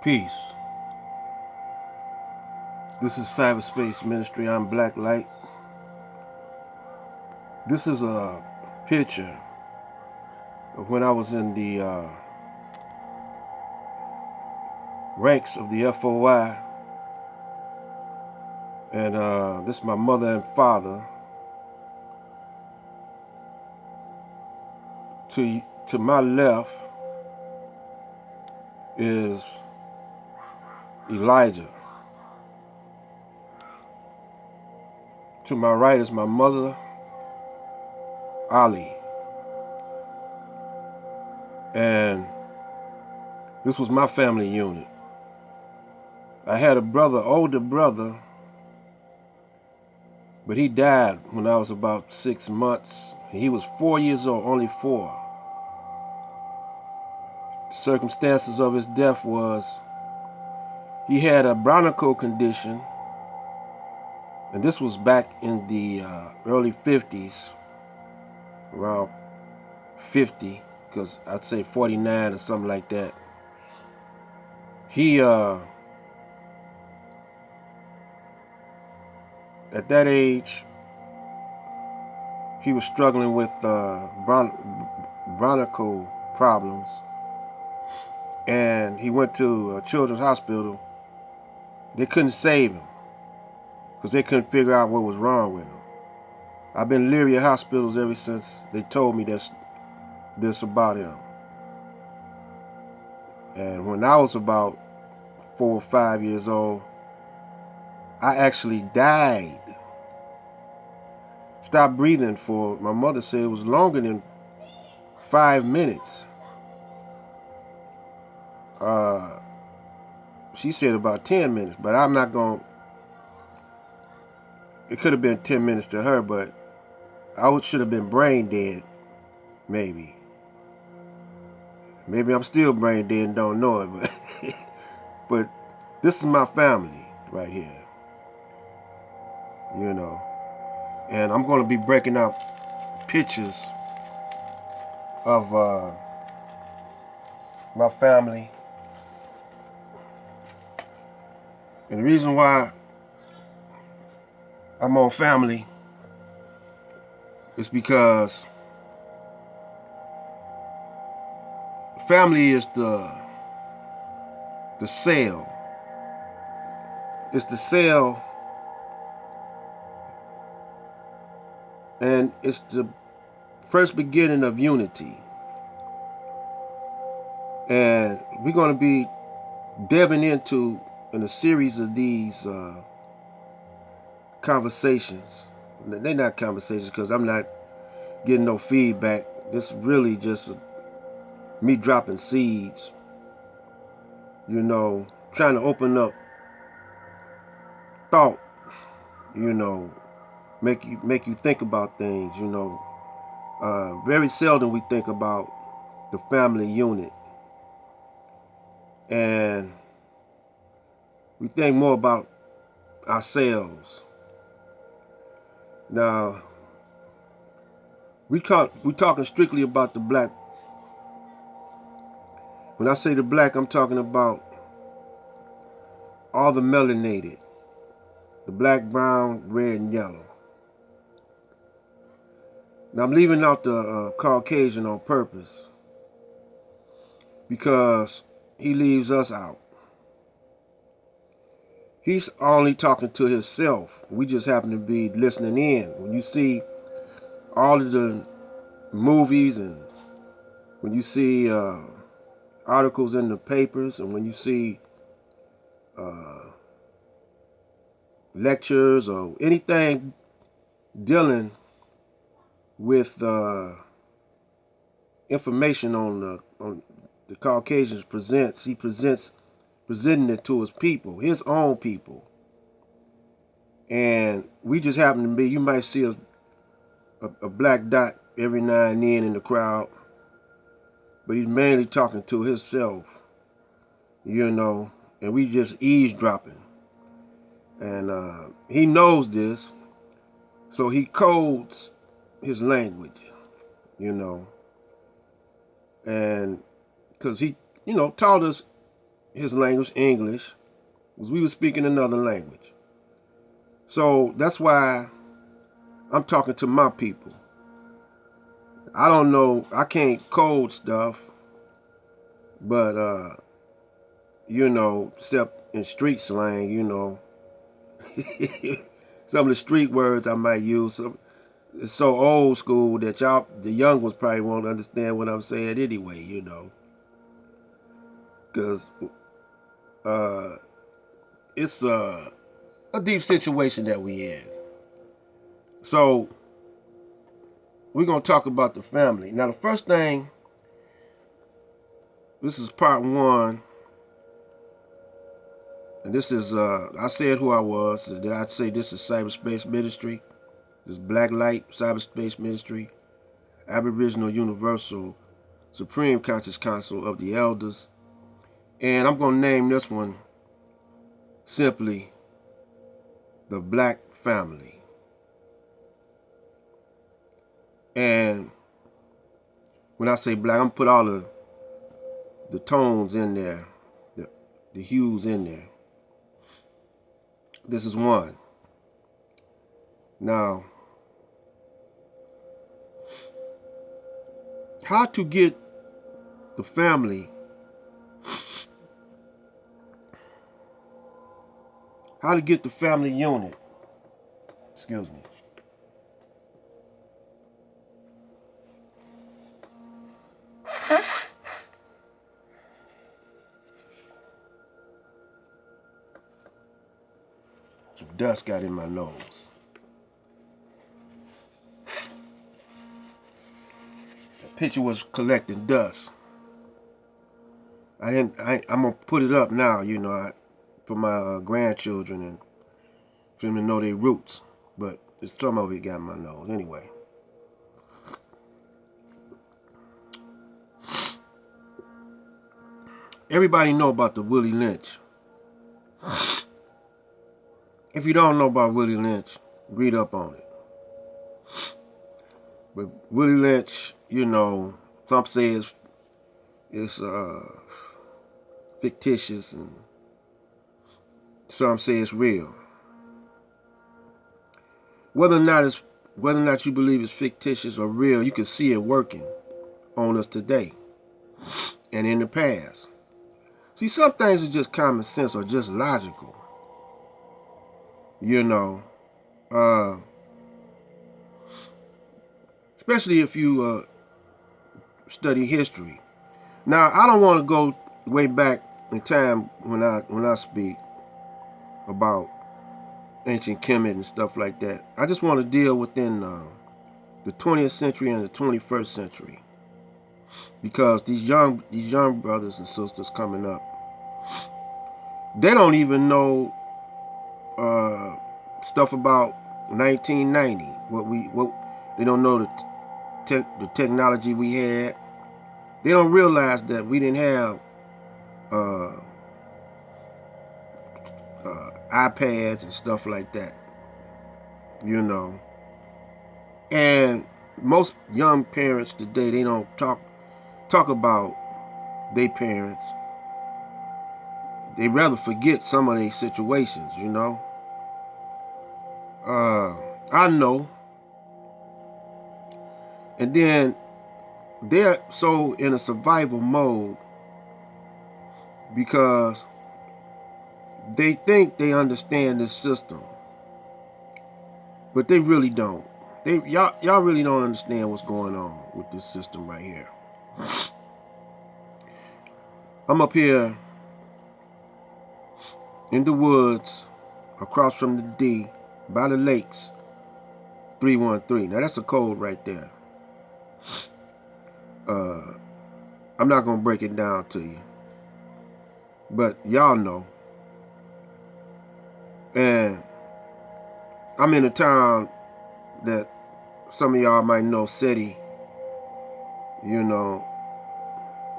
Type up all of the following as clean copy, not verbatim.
Peace. This is Cyberspace Ministry. I'm Black Light. This is a picture of when I was in the ranks of the FOI, and this is my mother and father. To my left is Elijah. To my right is my mother, Ali. And this was my family unit. I had a brother, older brother, but he died when I was about 6 months. He was 4 years old, only 4. The circumstances of his death was he had a bronchial condition, and this was back in the early 50s, around 50, because I'd say 49 or something like that. He, at that age, he was struggling with bronchial problems, and he went to a children's hospital. They couldn't save him because they couldn't figure out what was wrong with him. I've been leery of hospitals ever since they told me this about him. And when I was about 4 or 5 years old, I actually died. Stopped breathing for, my mother said it was longer than 5 minutes. She said about 10 minutes, but I'm not going to, it could have been 10 minutes to her, but I should have been brain dead, maybe. Maybe I'm still brain dead and don't know it, but this is my family right here, you know. And I'm going to be breaking out pictures of my family. And the reason why I'm on family is because family is the cell. It's the cell, and it's the first beginning of unity. And we're going to be delving into, in a series of these conversations. They're not conversations because I'm not getting no feedback. This is really just me dropping seeds, you know, trying to open up thought, you know, make you think about things, you know. Very seldom we think about the family unit, and we think more about ourselves. Now, we're talking strictly about the black. When I say the black, I'm talking about all the melanated, the black, brown, red, and yellow. Now, I'm leaving out the Caucasian on purpose because he leaves us out. He's only talking to himself. We just happen to be listening in. When you see all of the movies, and when you see articles in the papers, and when you see lectures or anything dealing with information on the Caucasians presenting it to his people, his own people. And we just happen to be, you might see a black dot every now and then in the crowd, but he's mainly talking to himself, you know, and we just eavesdropping. And he knows this, so he codes his language, you know, and because he, you know, taught us his language, English, because we were speaking another language. So that's why I'm talking to my people. I don't know, I can't code stuff, but except in street slang, some of the street words I might use. It's so old school that the young ones probably won't understand what I'm saying anyway, because it's a deep situation that we in. So we're gonna talk about the family. Now, the first thing, this is part one, and this is I said who I was. Did I say this is Cyberspace Ministry? This is Black Light Cyberspace Ministry, Aboriginal Universal Supreme Conscious Council of the Elders, and I'm gonna name this one simply the Black Family. And when I say black, I'm gonna put all the tones in there, the hues in there. This is one. Now, how to get the family, how to get the family unit, excuse me. Some dust got in my nose. The picture was collecting dust. I'm gonna put it up now, for my grandchildren and for them to know their roots. But some of it got in my nose anyway. Everybody know about the Willie Lynch. If you don't know about Willie Lynch, read up on it. But Willie Lynch, some say it's fictitious and some say it's real. Whether or not you believe it's fictitious or real, you can see it working on us today and in the past. See, some things are just common sense or just logical. Especially if you study history. Now, I don't want to go way back in time when I speak about ancient Kemet and stuff like that. I just want to deal within the 20th century and the 21st century, because these young brothers and sisters coming up, they don't even know stuff about 1990. They don't know the technology we had. They don't realize that we didn't have iPads and stuff like that, And most young parents today, they don't talk about their parents. They rather forget some of their situations, I know. And then they're so in a survival mode because they think they understand this system, but they really don't. Y'all really don't understand what's going on with this system right here. I'm up here in the woods across from the D by the lakes, 313. Now that's a code right there. I'm not gonna break it down to you, but y'all know. And I'm in a town that some of y'all might know, SETI,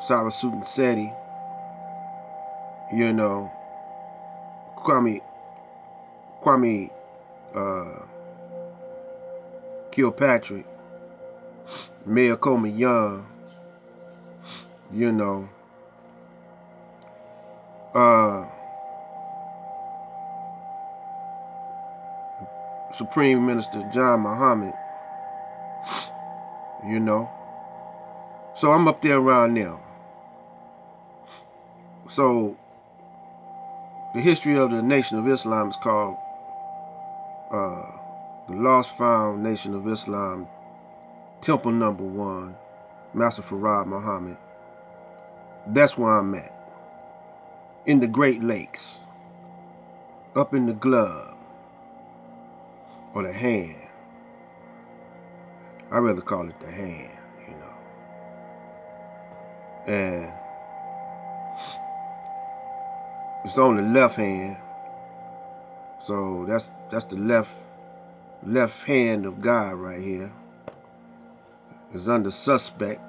Sarasota SETI, Kwame Kilpatrick, Mayor Coleman Young, Supreme Minister John Muhammad, you know. So I'm up there around now. So the history of the Nation of Islam is called the Lost Found Nation of Islam, Temple Number 1, Master Farad Muhammad. That's where I'm at. In the Great Lakes. Up in the glove. Or the hand. I'd rather call it the hand, you know. And it's on the left hand. So that's the left hand of God right here. It's under suspect.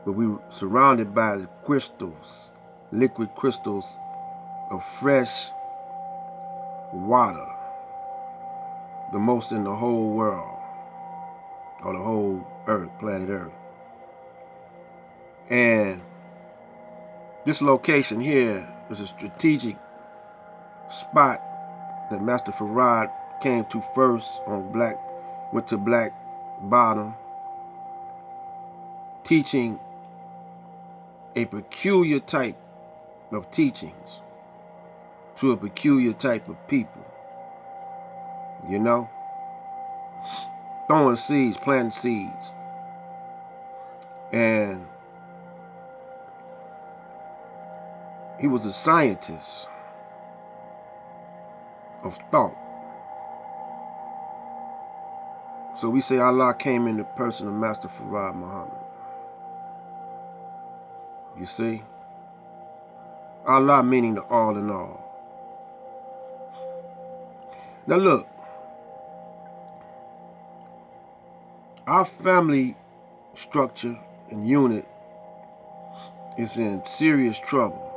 But we were surrounded by the crystals, liquid crystals of fresh water. The most in the whole world. Or the whole earth, planet Earth. And this location here is a strategic spot that Master Farad came to first on went to Black Bottom, teaching a peculiar type of teachings to a peculiar type of people. You know? Throwing seeds, planting seeds. And he was a scientist of thought. So we say Allah came in the person of Master Farad Muhammad. You see? Allah meaning the all in all. Now look, our family structure and unit is in serious trouble.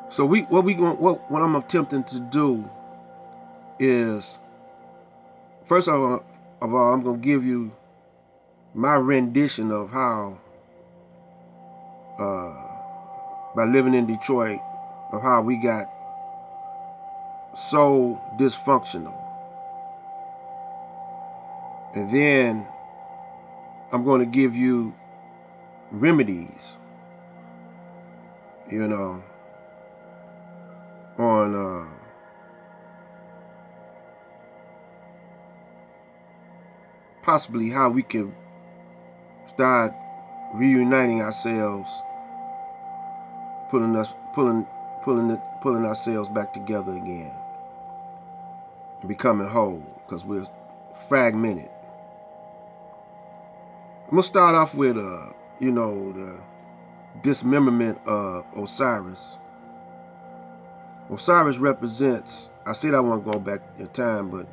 So what I'm attempting to do is, first of all, I'm going to give you my rendition of how, by living in Detroit, of how we got so dysfunctional. And then I'm going to give you remedies, you know, on possibly how we can start reuniting ourselves, pulling ourselves back together again, becoming whole, because we're fragmented. I'm gonna start off with you know, the dismemberment of Osiris. Osiris represents, I said I want to go back in time, but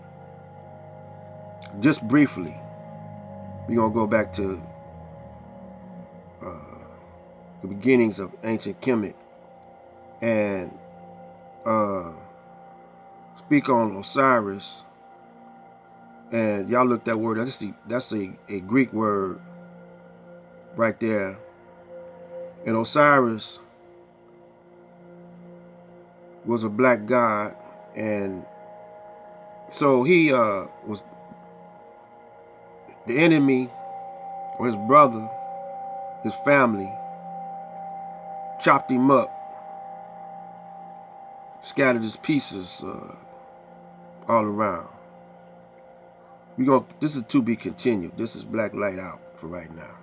just briefly, we're going to go back to the beginnings of ancient Kemet and speak on Osiris. And y'all look that word, that's a Greek word right there. And Osiris was a black god, and so he was the enemy, or his brother, his family, chopped him up, scattered his pieces all around. This is to be continued. This is Black Light out for right now.